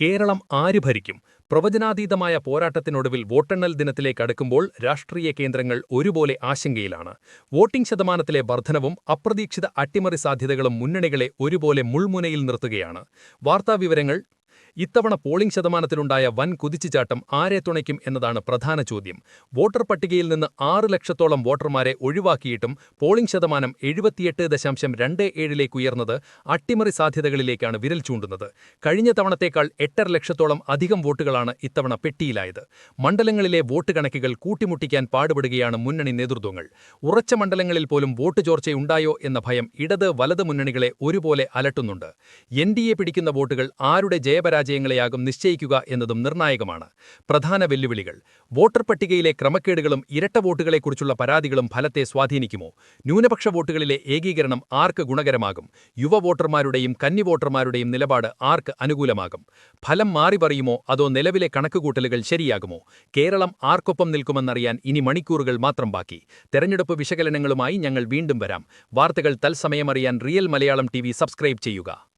കേരളം ആര് ഭരിക്കും? പ്രവചനാതീതമായ പോരാട്ടത്തിനൊടുവിൽ വോട്ടെണ്ണൽ ദിനത്തിലേക്കടുക്കുമ്പോൾ രാഷ്ട്രീയ കേന്ദ്രങ്ങൾ ഒരുപോലെ ആശങ്കയിലാണ്. വോട്ടിംഗ് ശതമാനത്തിലെ വർധനവും അപ്രതീക്ഷിത അട്ടിമറി സാധ്യതകളും മുന്നണികളെ ഒരുപോലെ മുൾമുനയിൽ നിർത്തുകയാണ്. വാർത്താവിവരങ്ങൾ. ഇത്തവണ പോളിംഗ് ശതമാനത്തിലുണ്ടായ വൻ കുതിച്ചുചാട്ടം ആരെ തുണയ്ക്കും എന്നതാണ് പ്രധാന ചോദ്യം. വോട്ടർ പട്ടികയിൽ നിന്ന് 6 ലക്ഷത്തോളം വോട്ടർമാരെ ഒഴിവാക്കിയിട്ടും പോളിംഗ് ശതമാനം 78.27ലേക്ക് ഉയർന്നത് അട്ടിമറി സാധ്യതകളിലേക്കാണ് വിരൽ ചൂണ്ടുന്നത്. കഴിഞ്ഞ തവണത്തേക്കാൾ 8.5 ലക്ഷത്തോളം അധികം വോട്ടുകളാണ് ഇത്തവണ പെട്ടിയിലായത്. മണ്ഡലങ്ങളിലെ വോട്ട് കണക്കുകൾ കൂട്ടിമുട്ടിക്കാൻ പാടുപെടുകയാണ് മുന്നണി നേതൃത്വങ്ങൾ. ഉറച്ച മണ്ഡലങ്ങളിൽ പോലും വോട്ട് ചോർച്ചയുണ്ടായോ എന്ന ഭയം ഇടത് വലത് മുന്നണികളെ ഒരുപോലെ അലട്ടുന്നുണ്ട്. എൻ.ഡി.എ പിടിക്കുന്ന വോട്ടുകൾ ആരുടെ ജയപരാജയങ്ങളെയാകും നിശ്ചയിക്കുക എന്നതും നിർണായകമാണ്. പ്രധാന വെല്ലുവിളികൾ. വോട്ടർ പട്ടികയിലെ ക്രമക്കേടുകളും ഇരട്ട വോട്ടുകളെക്കുറിച്ചുള്ള പരാതികളും ഫലത്തെ സ്വാധീനിക്കുമോ? ന്യൂനപക്ഷ വോട്ടുകളിലെ ഏകീകരണം ആർക്ക് ഗുണകരമാകും? യുവ വോട്ടർമാരുടെയും കന്നി വോട്ടർമാരുടെയും നിലപാട് ആർക്ക് അനുകൂലമാകും? ഫലം മാറി പറയുമോ അതോ നിലവിലെ കണക്കുകൂട്ടലുകൾ ശരിയാകുമോ? കേരളം ആർക്കൊപ്പം നിൽക്കുമെന്നറിയാൻ ഇനി മണിക്കൂറുകൾ മാത്രം ബാക്കി. തെരഞ്ഞെടുപ്പ് വിശകലനങ്ങളുമായി ഞങ്ങൾ വീണ്ടും വരാം. വാർത്തകൾ തത്സമയം അറിയാൻ റിയൽ മലയാളം TV സബ്സ്ക്രൈബ് ചെയ്യുക.